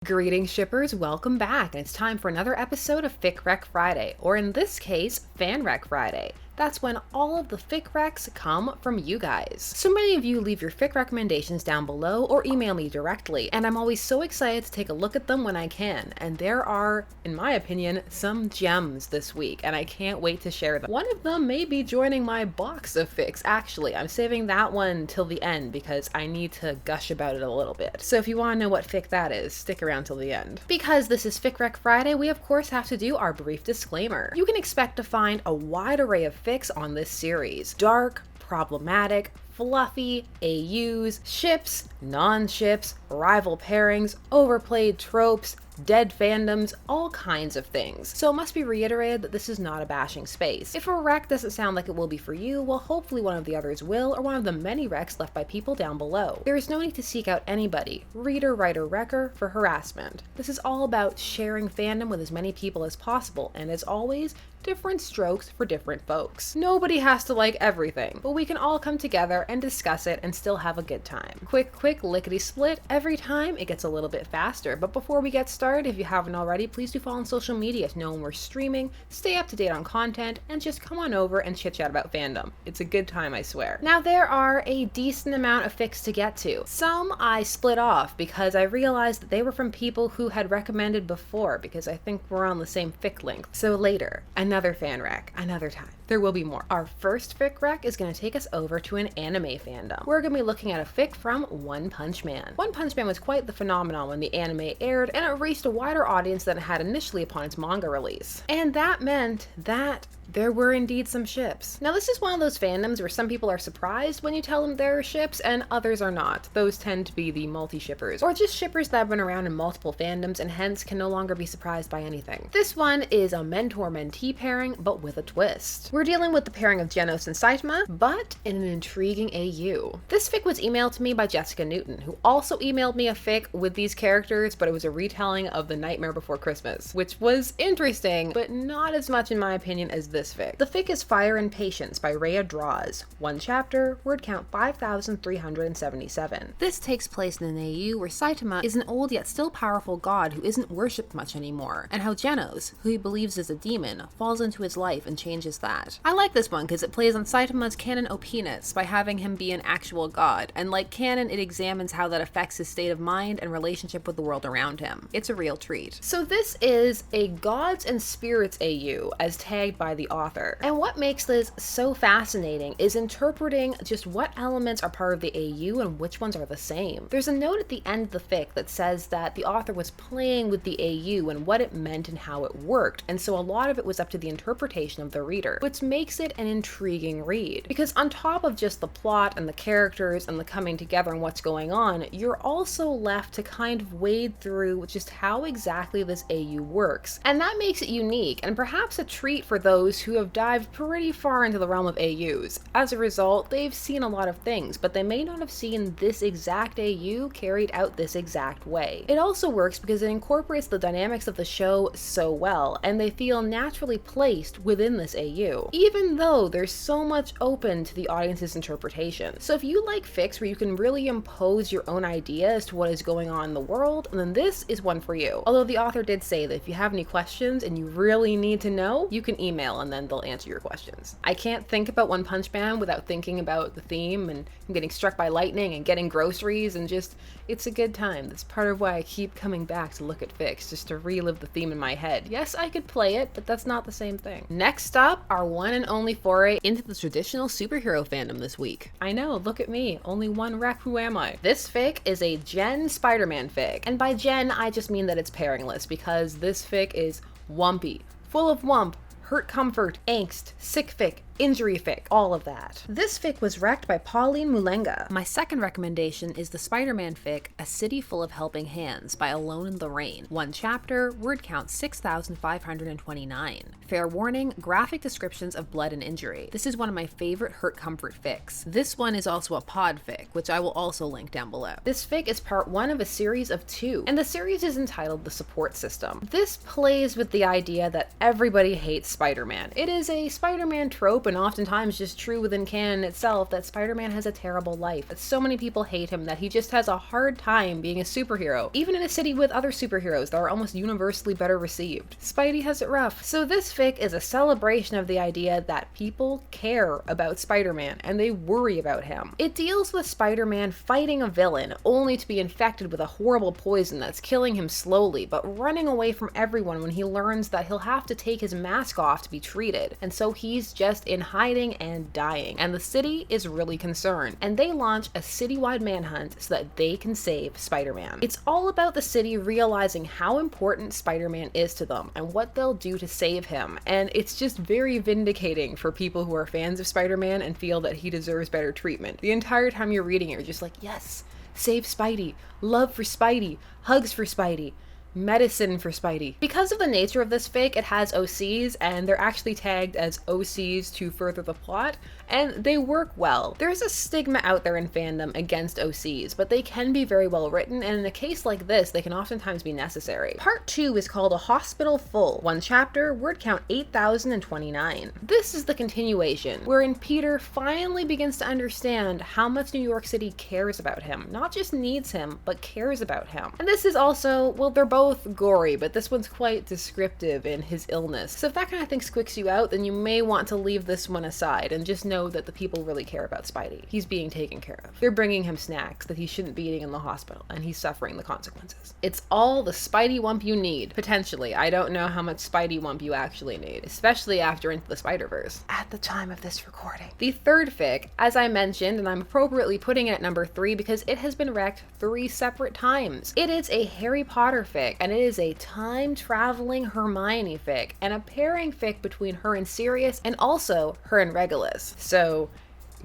Greetings shippers, welcome back, and it's time for another episode of Fics Recced Friday, or in this case, Fan Rec Friday. That's when all of the fic recs come from you guys. So many of you leave your fic recommendations down below or email me directly, and I'm always so excited to take a look at them when I can. And there are, in my opinion, some gems this week, and I can't wait to share them. One of them may be joining my box of fics, actually. I'm saving that one till the end because I need to gush about it a little bit. So if you want to know what fic that is, stick around till the end. Because this is Fics Recced Friday, we of course have to do our brief disclaimer. You can expect to find a wide array of fics on this series. Dark, problematic, fluffy, AUs, ships, non-ships, rival pairings, overplayed tropes, dead fandoms, all kinds of things. So it must be reiterated that this is not a bashing space. If a rec doesn't sound like it will be for you, well hopefully one of the others will, or one of the many recs left by people down below. There is no need to seek out anybody, reader, writer, wrecker, for harassment. This is all about sharing fandom with as many people as possible, and as always, different strokes for different folks. Nobody has to like everything, but we can all come together and discuss it and still have a good time. Quick lickety split, every time it gets a little bit faster. But before we get started, if you haven't already, please do follow on social media to know when we're streaming, stay up to date on content, and just come on over and chit chat about fandom. It's a good time, I swear. Now there are a decent amount of fics to get to. Some I split off because I realized that they were from people who had recommended before, because I think we're on the same fic length. So later, another fan rec, another time. There will be more. Our first fic rec is going to take us over to an anime fandom. We're going to be looking at a fic from One Punch Man. One Punch Man was quite the phenomenon when the anime aired, and it reached a wider audience than it had initially upon its manga release. And that meant that there were indeed some ships. Now this is one of those fandoms where some people are surprised when you tell them there are ships and others are not. Those tend to be the multi-shippers, or just shippers that have been around in multiple fandoms and hence can no longer be surprised by anything. This one is a mentor-mentee pairing, but with a twist. We're dealing with the pairing of Genos and Saitama, but in an intriguing AU. This fic was emailed to me by Jessica Newton, who also emailed me a fic with these characters, but it was a retelling of The Nightmare Before Christmas, which was interesting, but not as much in my opinion as this fic. The fic is Fire and Patience by Rhea Draws. One chapter, word count 5,377. This takes place in an AU where Saitama is an old yet still powerful god who isn't worshipped much anymore, and how Genos, who he believes is a demon, falls into his life and changes that. I like this one because it plays on Saitama's canon opiness by having him be an actual god, and like canon, it examines how that affects his state of mind and relationship with the world around him. It's a real treat. So this is a Gods and Spirits AU as tagged by the author. And what makes this so fascinating is interpreting just what elements are part of the AU and which ones are the same. There's a note at the end of the fic that says that the author was playing with the AU and what it meant and how it worked, and so a lot of it was up to the interpretation of the reader, which makes it an intriguing read. Because on top of just the plot and the characters and the coming together and what's going on, you're also left to kind of wade through just how exactly this AU works. And that makes it unique and perhaps a treat for those who have dived pretty far into the realm of AUs. As a result, they've seen a lot of things, but they may not have seen this exact AU carried out this exact way. It also works because it incorporates the dynamics of the show so well, and they feel naturally placed within this AU, even though there's so much open to the audience's interpretation. So if you like fics where you can really impose your own idea as to what is going on in the world, then this is one for you. Although the author did say that if you have any questions and you really need to know, you can email and then they'll answer your questions. I can't think about One Punch Man without thinking about the theme and getting struck by lightning and getting groceries, and just, it's a good time. That's part of why I keep coming back to look at fics, just to relive the theme in my head. Yes, I could play it, but that's not the same thing. Next up, our one and only foray into the traditional superhero fandom this week. I know, look at me, only one rec, who am I? This fic is a Gen SpiderMan fic, and by Gen, I just mean that it's pairingless, because this fic is wumpy, full of wump, hurt comfort, angst, sick fic, injury fic, all of that. This fic was wrecked by Pauline Mulenga. My second recommendation is the SpiderMan fic, A City Full of Helping Hands by Alone in the Rain. One chapter, word count 6,529. Fair warning, graphic descriptions of blood and injury. This is one of my favorite hurt comfort fics. This one is also a pod fic, which I will also link down below. This fic is part one of a series of two, and the series is entitled The Support System. This plays with the idea that everybody hates Spider-Man. It is a Spider-Man trope and oftentimes just true within canon itself, that Spider-Man has a terrible life. That so many people hate him that he just has a hard time being a superhero, even in a city with other superheroes that are almost universally better received. Spidey has it rough. So this fic is a celebration of the idea that people care about Spider-Man and they worry about him. It deals with Spider-Man fighting a villain only to be infected with a horrible poison that's killing him slowly, but running away from everyone when he learns that he'll have to take his mask off to be treated. And so he's just in hiding and dying. And the city is really concerned. And they launch a citywide manhunt so that they can save Spider-Man. It's all about the city realizing how important Spider-Man is to them and what they'll do to save him. And it's just very vindicating for people who are fans of Spider-Man and feel that he deserves better treatment. The entire time you're reading it, you're just like, yes, save Spidey, love for Spidey, hugs for Spidey, medicine for Spidey. Because of the nature of this fic, it has OCs, and they're actually tagged as OCs to further the plot, and they work well. There's a stigma out there in fandom against OCs, but they can be very well written, and in a case like this, they can oftentimes be necessary. Part 2 is called A Hospital Full. 1 chapter, word count 8,029. This is the continuation, wherein Peter finally begins to understand how much New York City cares about him. Not just needs him, but cares about him. And this is also, well, they're both gory, but this one's quite descriptive in his illness. So if that kind of thing squicks you out, then you may want to leave this one aside and just know that the people really care about Spidey. He's being taken care of. They're bringing him snacks that he shouldn't be eating in the hospital, and he's suffering the consequences. It's all the Spidey wump you need. Potentially. I don't know how much Spidey wump you actually need, especially after Into the Spider-Verse, at the time of this recording. The third fic, as I mentioned, and I'm appropriately putting it at number 3 because it has been wrecked 3 separate times. It is a Harry Potter fic, and it is a time-traveling Hermione fic, and a pairing fic between her and Sirius, and also her and Regulus. So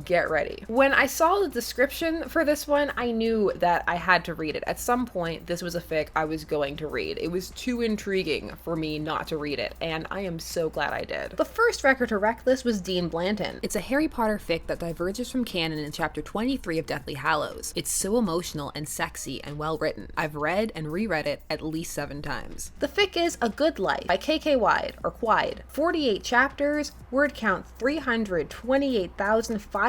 get ready. When I saw the description for this one, I knew that I had to read it. At some point, this was a fic I was going to read. It was too intriguing for me not to read it, and I am so glad I did. The first record to wreck this was Dean Blanton. It's a Harry Potter fic that diverges from canon in chapter 23 of Deathly Hallows. It's so emotional and sexy and well written. I've read and reread it at least 7 times. The fic is A Good Life by KK Wide, or Quide. 48 chapters, word count 328,539.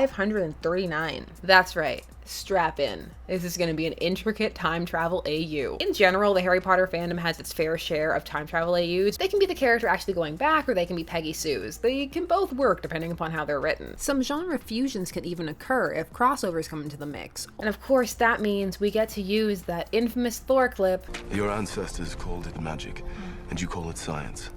That's right. Strap in. This is going to be an intricate time travel AU. In general, the Harry Potter fandom has its fair share of time travel AUs. They can be the character actually going back, or they can be Peggy Sue's. They can both work depending upon how they're written. Some genre fusions can even occur if crossovers come into the mix. And of course, that means we get to use that infamous Thor clip. Your ancestors called it magic, and you call it science.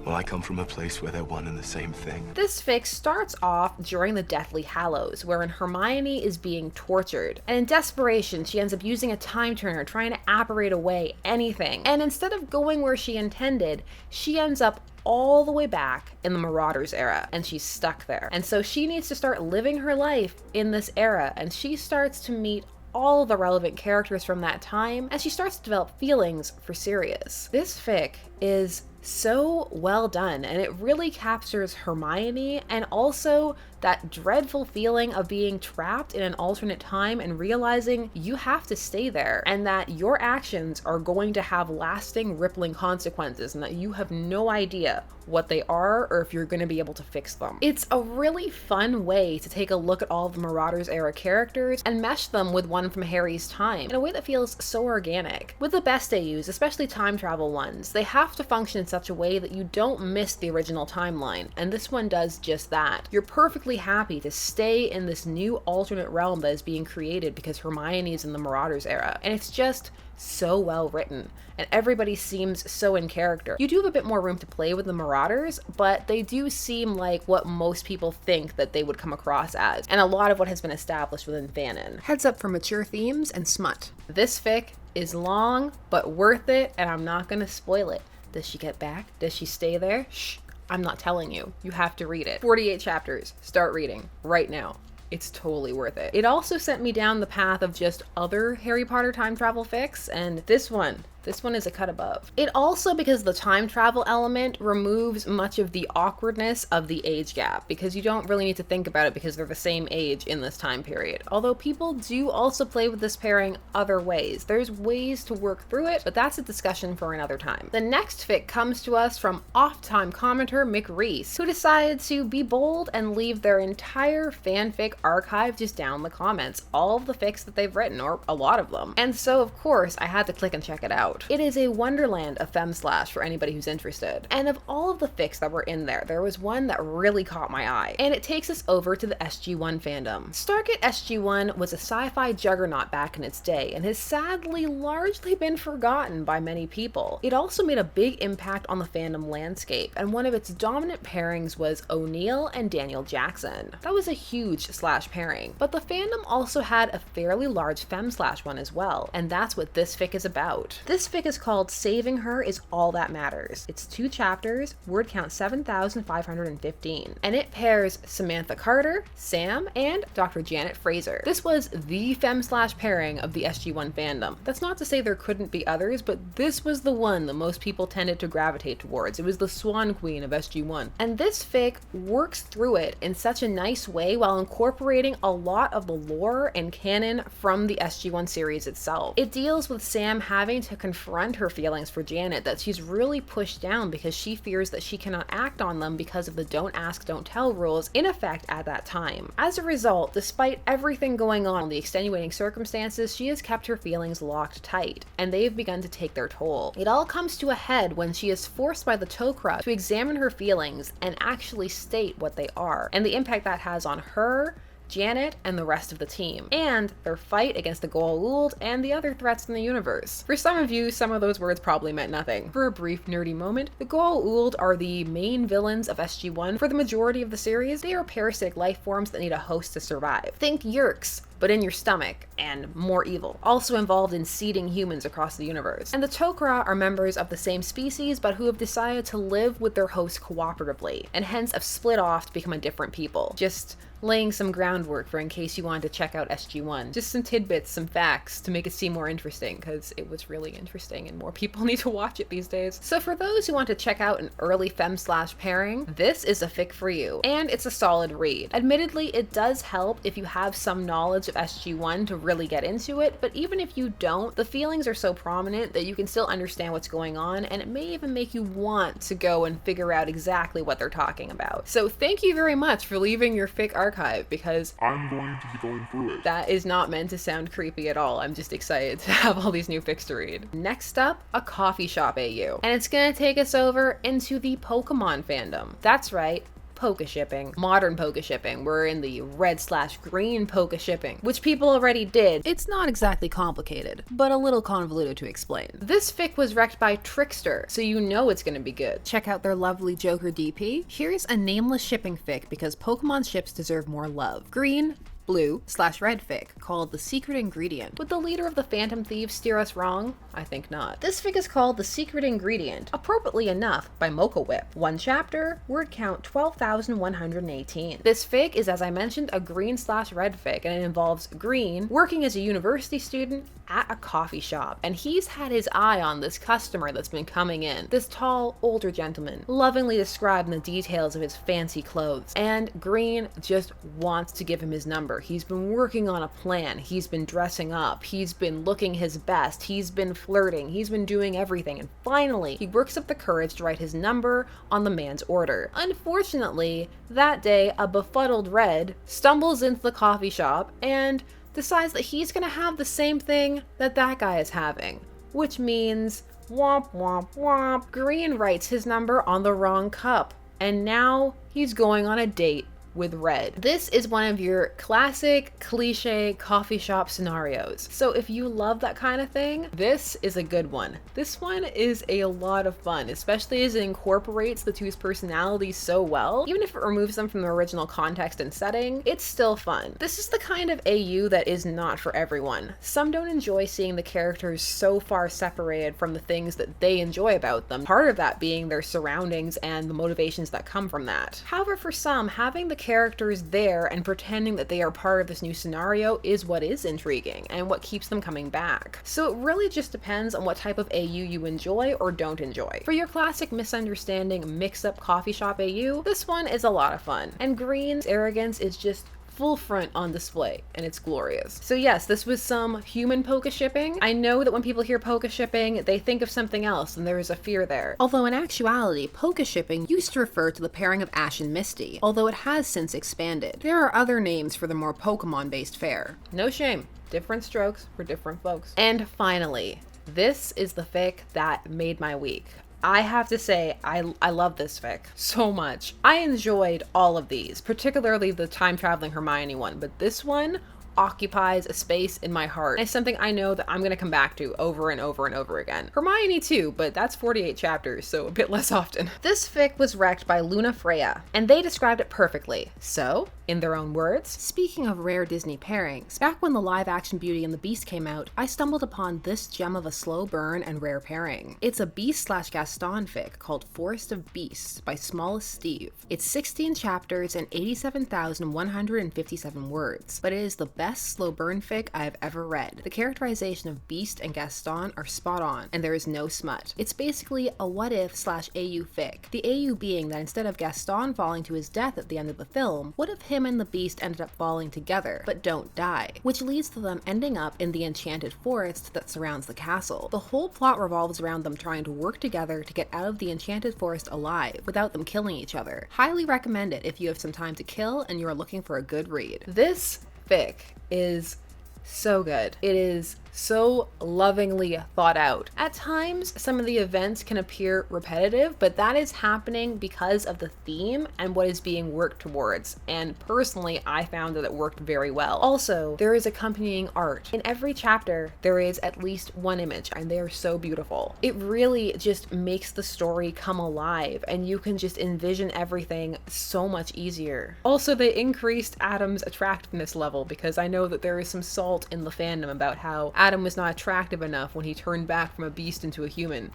Well, I come from a place where they're one and the same thing. This fic starts off during the Deathly Hallows, wherein Hermione is being tortured. And in desperation, she ends up using a time turner, trying to apparate away anything. And instead of going where she intended, she ends up all the way back in the Marauders era, and she's stuck there. And so she needs to start living her life in this era, and she starts to meet all the relevant characters from that time, and she starts to develop feelings for Sirius. This fic is so well done, and it really captures Hermione and also that dreadful feeling of being trapped in an alternate time and realizing you have to stay there, and that your actions are going to have lasting, rippling consequences, and that you have no idea what they are or if you're going to be able to fix them. It's a really fun way to take a look at all of the Marauders era characters and mesh them with one from Harry's time in a way that feels so organic. With the best AUs, especially time travel ones, they have to function in such a way that you don't miss the original timeline, and this one does just that. You're perfectly happy to stay in this new alternate realm that is being created because Hermione is in the Marauders era, and it's just so well written, and everybody seems so in character. You do have a bit more room to play with the Marauders, but they do seem like what most people think that they would come across as, and a lot of what has been established within fanon. Heads up for mature themes and smut. This fic is long, but worth it, and I'm not gonna spoil it. Does she get back? Does she stay there? Shh, I'm not telling you. You have to read it. 48 chapters. Start reading right now. It's totally worth it. It also sent me down the path of just other Harry Potter time travel fics, and this one This one is a cut above. It also, because the time travel element, removes much of the awkwardness of the age gap, because you don't really need to think about it because they're the same age in this time period. Although people do also play with this pairing other ways. There's ways to work through it, but that's a discussion for another time. The next fic comes to us from off-time commenter McReese, who decided to be bold and leave their entire fanfic archive just down in the comments. All of the fics that they've written, or a lot of them. And so, of course, I had to click and check it out. It is a wonderland of femslash for anybody who's interested. And of all of the fics that were in there, there was one that really caught my eye. And it takes us over to the SG-1 fandom. Stargate SG-1 was a sci-fi juggernaut back in its day, and has sadly largely been forgotten by many people. It also made a big impact on the fandom landscape, and one of its dominant pairings was O'Neill and Daniel Jackson. That was a huge slash pairing, but the fandom also had a fairly large fem slash one as well, and that's what this fic is about. This fic is called Saving Her Is All That Matters. It's 2 chapters, word count 7,515, and it pairs Samantha Carter, Sam, and Dr. Janet Fraser. This was the fem slash pairing of the SG-1 fandom. That's not to say there couldn't be others, but this was the one that most people tended to gravitate towards. It was the swan queen of SG-1. And this fic works through it in such a nice way while incorporating a lot of the lore and canon from the SG-1 series itself. It deals with Sam having to confront her feelings for Janet that she's really pushed down because she fears that she cannot act on them because of the don't ask, don't tell rules in effect at that time. As a result, despite everything going on, the extenuating circumstances, she has kept her feelings locked tight, and they've begun to take their toll. It all comes to a head when she is forced by the Tok'ra to examine her feelings and actually state what they are, and the impact that has on her, Janet, and the rest of the team, and their fight against the Goa'uld and the other threats in the universe. For some of you, some of those words probably meant nothing. For a brief nerdy moment, the Goa'uld are the main villains of SG-1 for the majority of the series. They are parasitic life forms that need a host to survive. Think Yeerks, but in your stomach, and more evil. Also involved in seeding humans across the universe. And the Tok'ra are members of the same species, but who have decided to live with their host cooperatively, and hence have split off to become a different people. Just laying some groundwork for in case you wanted to check out SG-1. Just some tidbits, some facts to make it seem more interesting, because it was really interesting and more people need to watch it these days. So for those who want to check out an early fem slash pairing, this is a fic for you. And it's a solid read. Admittedly, it does help if you have some knowledge of SG-1 to really get into it, but even if you don't, the feelings are so prominent that you can still understand what's going on, and it may even make you want to go and figure out exactly what they're talking about. So thank you very much for leaving your fic archive, because I'm going to be going through it. That is not meant to sound creepy at all. I'm just excited to have all these new fics to read. Next up, a coffee shop AU. And it's gonna take us over into the Pokemon fandom. That's right, Poke shipping. Modern Poke shipping. We're in the red/green Poke shipping, which people already did. It's not exactly complicated, but a little convoluted to explain. This fic was wrecked by Trickster, so you know it's gonna be good. Check out their lovely Joker DP. Here's a nameless shipping fic because Pokemon ships deserve more love. Green, blue/red fic called The Secret Ingredient. Would the leader of the Phantom Thieves steer us wrong? I think not. This fic is called The Secret Ingredient, appropriately enough, by Mocha Whip. 1 chapter, word count 12,118. This fic is, as I mentioned, a green/red fic, and it involves Green working as a university student at a coffee shop, and he's had his eye on this customer that's been coming in. This tall, older gentleman, lovingly described in the details of his fancy clothes, and Green just wants to give him his number. He's been working on a plan, he's been dressing up, he's been looking his best, he's been flirting, he's been doing everything, and finally, he works up the courage to write his number on the man's order. Unfortunately, that day, a befuddled Red stumbles into the coffee shop and decides that he's gonna have the same thing that that guy is having, which means womp womp womp. Green writes his number on the wrong cup, and now he's going on a date with Red. This is one of your classic cliche coffee shop scenarios. So if you love that kind of thing, this is a good one. This one is a lot of fun, especially as it incorporates the two's personalities so well. Even if it removes them from the original context and setting, it's still fun. This is the kind of AU that is not for everyone. Some don't enjoy seeing the characters so far separated from the things that they enjoy about them, part of that being their surroundings and the motivations that come from that. However, for some, having the characters there and pretending that they are part of this new scenario is what is intriguing and what keeps them coming back. So it really just depends on what type of AU you enjoy or don't enjoy. For your classic misunderstanding mix-up coffee shop AU, this one is a lot of fun. And Green's arrogance is just full front on display, and it's glorious. So yes, this was some human polka shipping. I know that when people hear polka shipping, they think of something else, and there is a fear there. Although in actuality, polka shipping used to refer to the pairing of Ash and Misty, although it has since expanded. There are other names for the more Pokemon-based fare. No shame. Different strokes for different folks. And finally, this is the fic that made my week. I have to say, I love this fic so much. I enjoyed all of these, particularly the time-traveling Hermione one, but this one occupies a space in my heart. It's something I know that I'm gonna come back to over and over and over again. Hermione too, but that's 48 chapters, so a bit less often. This fic was wrecked by Luna Freya, and they described it perfectly. So, in their own words, speaking of rare Disney pairings, back when the live-action Beauty and the Beast came out, I stumbled upon this gem of a slow burn and rare pairing. It's a Beast/Gaston fic called Forest of Beasts by Smallest Steve. It's 16 chapters and 87,157 words, but it is the best slow burn fic I have ever read. The characterization of Beast and Gaston are spot on, and there is no smut. It's basically a what-if/AU fic. The AU being that instead of Gaston falling to his death at the end of the film, what if him and the Beast ended up falling together, but don't die? Which leads to them ending up in the enchanted forest that surrounds the castle. The whole plot revolves around them trying to work together to get out of the enchanted forest alive, without them killing each other. Highly recommend it if you have some time to kill and you are looking for a good read. This fic is so good. It is so lovingly thought out. At times, some of the events can appear repetitive, but that is happening because of the theme and what is being worked towards. And personally, I found that it worked very well. Also, there is accompanying art. In every chapter, there is at least one image, and they are so beautiful. It really just makes the story come alive, and you can just envision everything so much easier. Also, they increased Adam's attractiveness level, because I know that there is some salt in the fandom about how Adam was not attractive enough when he turned back from a beast into a human.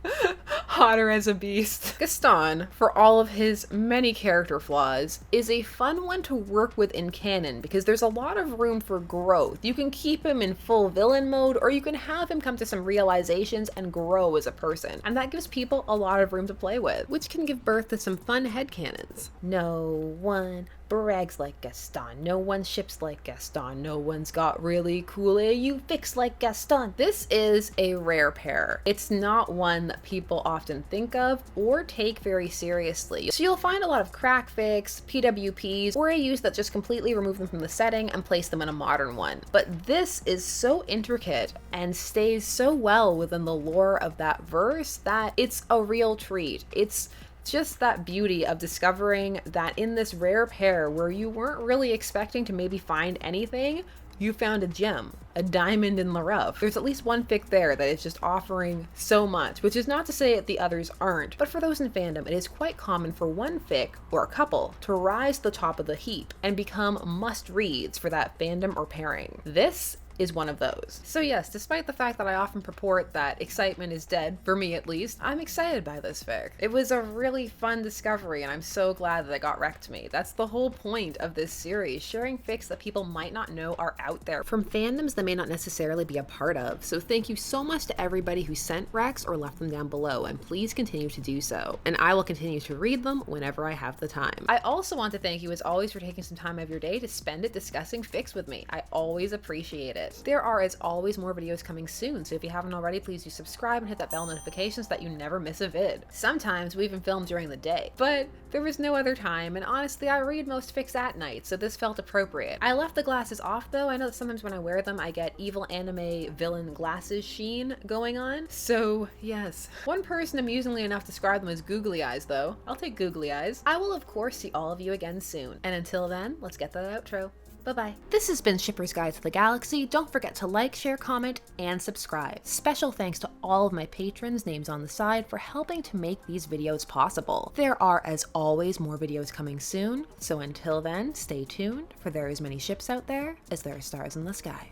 Hotter as a beast. Gaston, for all of his many character flaws, is a fun one to work with in canon because there's a lot of room for growth. You can keep him in full villain mode, or you can have him come to some realizations and grow as a person. And that gives people a lot of room to play with, which can give birth to some fun headcanons. No one brags like Gaston. No one ships like Gaston. No one's got really cool AU fics like Gaston. This is a rare pair. It's not one that people often think of or take very seriously. So you'll find a lot of crack fics, PWPs, or AUs that just completely remove them from the setting and place them in a modern one. But this is so intricate and stays so well within the lore of that verse that it's a real treat. It's just that beauty of discovering that in this rare pair where you weren't really expecting to maybe find anything, you found a gem, a diamond in the rough. There's at least one fic there that is just offering so much, which is not to say that the others aren't, but for those in fandom, it is quite common for one fic, or a couple, to rise to the top of the heap and become must-reads for that fandom or pairing. This is one of those. So yes, despite the fact that I often purport that excitement is dead, for me at least, I'm excited by this fic. It was a really fun discovery, and I'm so glad that it got wrecked to me. That's the whole point of this series, sharing fics that people might not know are out there from fandoms that may not necessarily be a part of. So thank you so much to everybody who sent recs or left them down below, and please continue to do so. And I will continue to read them whenever I have the time. I also want to thank you as always for taking some time of your day to spend it discussing fics with me. I always appreciate it. There are, as always, more videos coming soon, so if you haven't already, please do subscribe and hit that bell notification so that you never miss a vid. Sometimes we even film during the day, but there was no other time, and honestly, I read most fics at night, so this felt appropriate. I left the glasses off though. I know that sometimes when I wear them, I get evil anime villain glasses sheen going on, so yes. One person amusingly enough described them as googly eyes though. I'll take googly eyes. I will of course see all of you again soon, and until then, let's get that outro. Bye-bye. This has been Shipper's Guide to the Galaxy. Don't forget to like, share, comment, and subscribe. Special thanks to all of my patrons, names on the side, for helping to make these videos possible. There are, as always, more videos coming soon, so until then, stay tuned, for there are as many ships out there as there are stars in the sky.